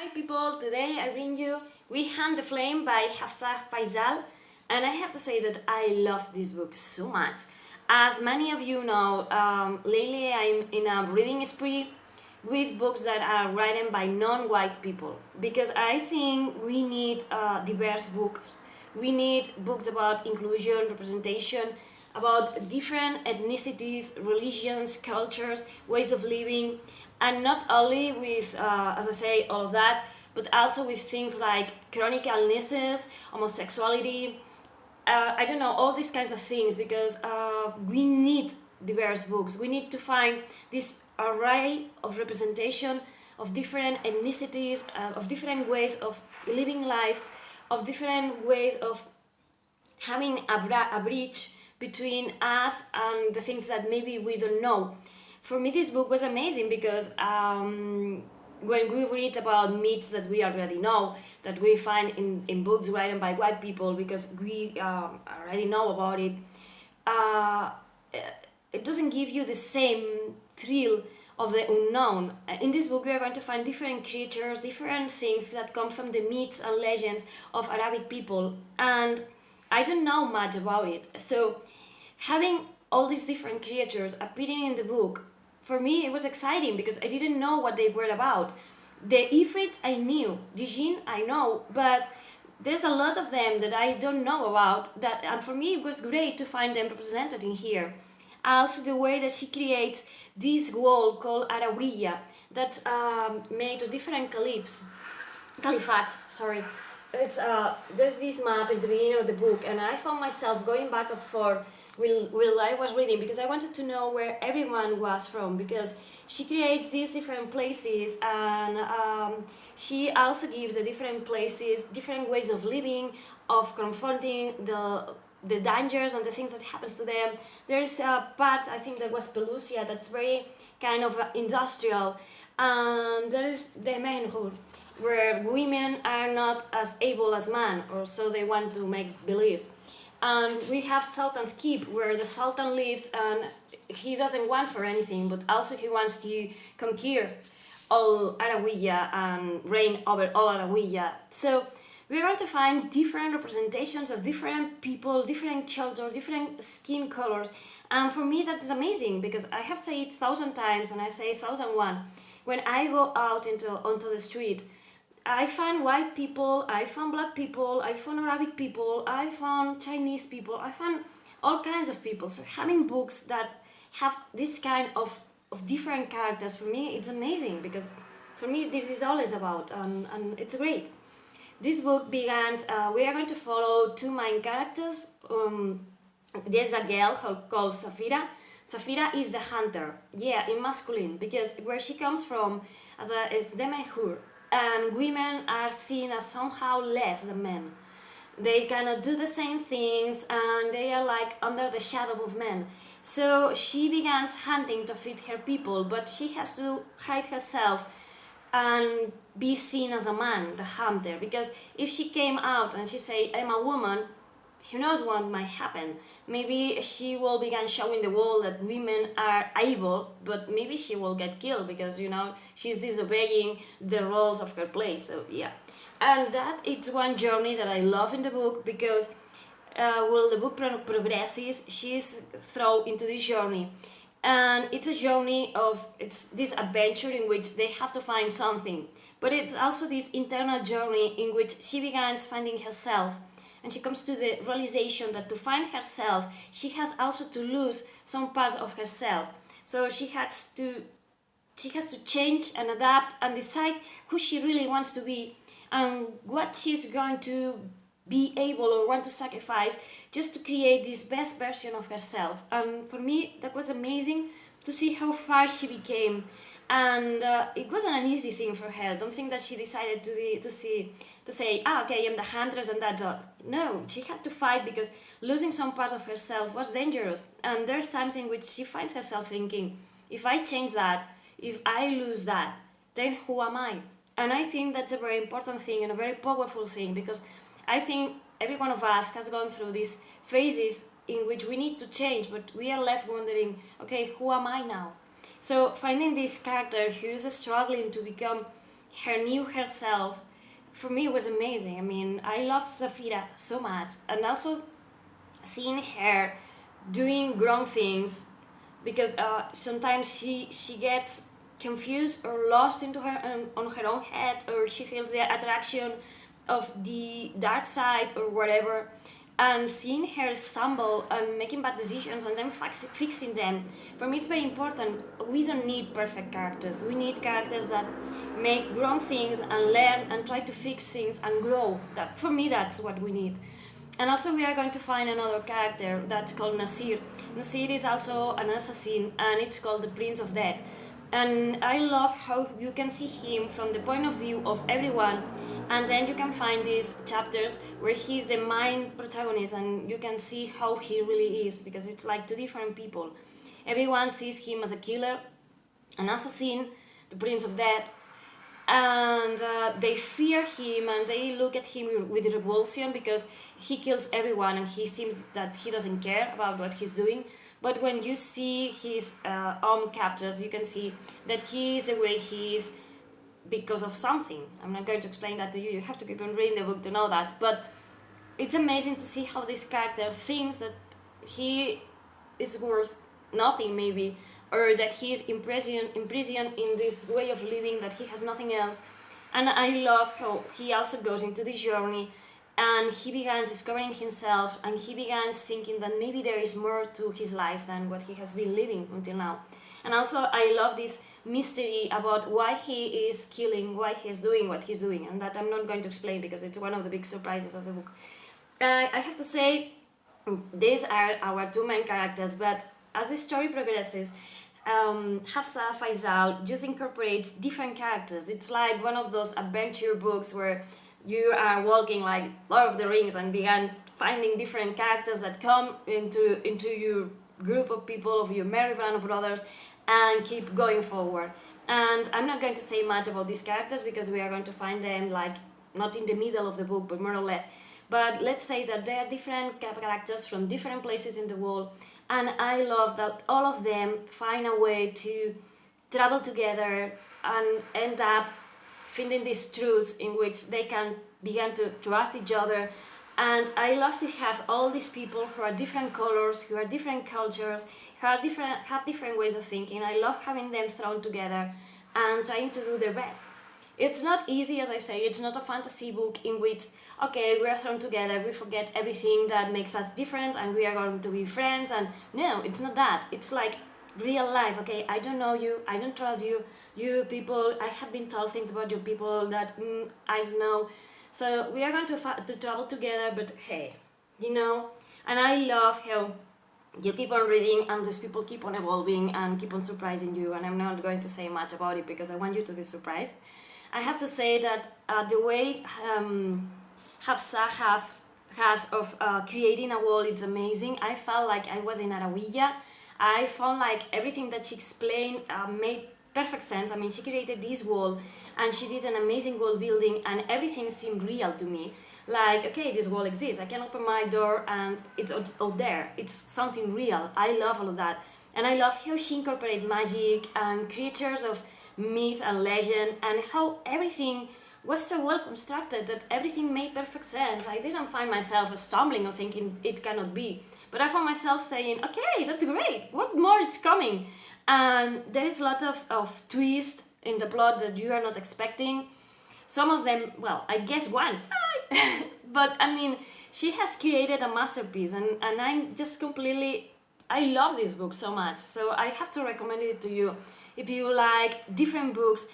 Hi people, today I bring you We Hand the Flame by Hafsah Faizal, and I have to say that I love this book so much. As many of you know, lately I'm in a reading spree with books that are written by non-white people because I think we need diverse books. We need books about inclusion, representation, about different ethnicities, religions, cultures, ways of living, and not only with, as I say, all of that, but also with things like chronic illnesses, homosexuality, I don't know, all these kinds of things, because we need diverse books. We need to find this array of representation of different ethnicities, of different ways of living lives, of different ways of having a bridge between us and the things that maybe we don't know. For me, this book was amazing because when we read about myths that we already know, that we find in books written by white people because we already know about it, uh, it doesn't give you the same thrill of the unknown. In this book, we are going to find different creatures, different things that come from the myths and legends of Arabic people. And I don't know much about it. So having all these different creatures appearing in the book, for me it was exciting because I didn't know what they were about. The Ifrits I knew, the Jinn I know, but there's a lot of them that I don't know about, that, and for me it was great to find them represented in here. Also the way that she creates this wall called Arawiya that made of different caliphates, sorry. It's there's this map in the beginning of the book, and I found myself going back and forth while I was reading because I wanted to know where everyone was from, because she creates these different places, and she also gives the different places different ways of living, of confronting the dangers and the things that happens to them. There's a part, I think that was Pelusia, that's very kind of industrial, and there is the manhood, where women are not as able as men, or so they want to make believe. And we have Sultan's Keep, where the Sultan lives and he doesn't want for anything, but also he wants to conquer all Arawiya and reign over all Arawiya. So we're going to find different representations of different people, different cultures, different skin colors. And for me, that is amazing because I have said it 1,000 times, and I say 1,001. When I go out onto the street, I found white people, I found black people, I found Arabic people, I found Chinese people, I found all kinds of people. So having books that have this kind of different characters, for me, it's amazing because for me, this is all it's about, and it's great. This book begins, we are going to follow two main characters. There's a girl called Zafira. Zafira is the hunter, yeah, in masculine, because where she comes from is Demehur, and women are seen as somehow less than men. They cannot do the same things, and they are like under the shadow of men. So she begins hunting to feed her people, but she has to hide herself and be seen as a man, the hunter, because if she came out and she say, I'm a woman, who knows what might happen. Maybe she will begin showing the world that women are able, but maybe she will get killed because, she's disobeying the roles of her place. So yeah, and that it's one journey that I love in the book because the book progresses, she's thrown into this journey, and it's a journey of, it's this adventure in which they have to find something, but it's also this internal journey in which she begins finding herself, and she comes to the realization that to find herself she has also to lose some parts of herself. So she has to change and adapt and decide who she really wants to be and what she's going to be able or want to sacrifice just to create this best version of herself. And for me, that was amazing to see how far she became. And it wasn't an easy thing for her. I don't think that she decided to say, okay, I'm the huntress and that's all. No, she had to fight because losing some part of herself was dangerous. And there's times in which she finds herself thinking, if I change that, if I lose that, then who am I? And I think that's a very important thing and a very powerful thing, because I think every one of us has gone through these phases in which we need to change, but we are left wondering, okay, who am I now? So finding this character who is struggling to become her knew herself, for me it was amazing. I mean, I love Zafira so much, and also seeing her doing grown things, because sometimes she gets confused or lost into her on her own head, or she feels the attraction of the dark side or whatever, and seeing her stumble and making bad decisions and then fixing them, for me it's very important. We don't need perfect characters, we need characters that make grown things and learn and try to fix things and grow. That, for me, that's what we need. And also we are going to find another character that's called Nasir. Nasir is also an assassin, and it's called the Prince of Death. And I love how you can see him from the point of view of everyone, and then you can find these chapters where he's the main protagonist, and you can see how he really is, because it's like two different people. Everyone sees him as a killer, an assassin, the Prince of Death, and they fear him and they look at him with revulsion because he kills everyone and he seems that he doesn't care about what he's doing. But when you see his own captors, you can see that he is the way he is because of something. I'm not going to explain that to you, you have to keep on reading the book to know that. But it's amazing to see how this character thinks that he is worth nothing, maybe, or that he is imprisoned in this way of living, that he has nothing else. And I love how he also goes into this journey and he begins discovering himself, and he begins thinking that maybe there is more to his life than what he has been living until now. And also I love this mystery about why he is killing, why he is doing what he's doing, and that I'm not going to explain because it's one of the big surprises of the book. I have to say, these are our two main characters, but as the story progresses, Hafsah Faizal just incorporates different characters. It's like one of those adventure books where you are walking like Lord of the Rings and begin finding different characters that come into your group of people, of your merry band of brothers, and keep going forward. And I'm not going to say much about these characters because we are going to find them like not in the middle of the book, but more or less. But let's say that they are different characters from different places in the world, and I love that all of them find a way to travel together and end up finding these truths in which they can begin to trust each other. And I love to have all these people who are different colors, who are different cultures, who are have different ways of thinking. I love having them thrown together and trying to do their best. It's not easy, as I say, it's not a fantasy book in which, okay, we are thrown together, we forget everything that makes us different and we are going to be friends, and no, it's not that. It's like real life, okay, I don't know you, I don't trust you, you people, I have been told things about you people that I don't know. So we are going to travel together, but hey, you know, and I love how you keep on reading and these people keep on evolving and keep on surprising you, and I'm not going to say much about it because I want you to be surprised. I have to say that the way Hafsah has of creating a world, it's amazing. I felt like I was in Arawiya. I found like everything that she explained made perfect sense. I mean, she created this world and she did an amazing world building and everything seemed real to me. Like, okay, this world exists. I can open my door and it's out there. It's something real. I love all of that. And I love how she incorporated magic and creatures of myth and legend, and how everything was so well constructed that everything made perfect sense. I didn't find myself stumbling or thinking it cannot be, but I found myself saying, okay, that's great, what more is coming? And there is a lot of twists in the plot that you are not expecting. Some of them, well, I guess one, but I mean, she has created a masterpiece, and I'm just completely, I love this book so much, so I have to recommend it to you. If you like different books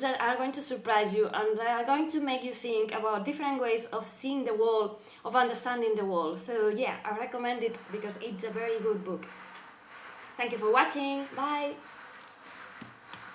that are going to surprise you and that are going to make you think about different ways of seeing the world, of understanding the world. So yeah, I recommend it because it's a very good book. Thank you for watching. Bye!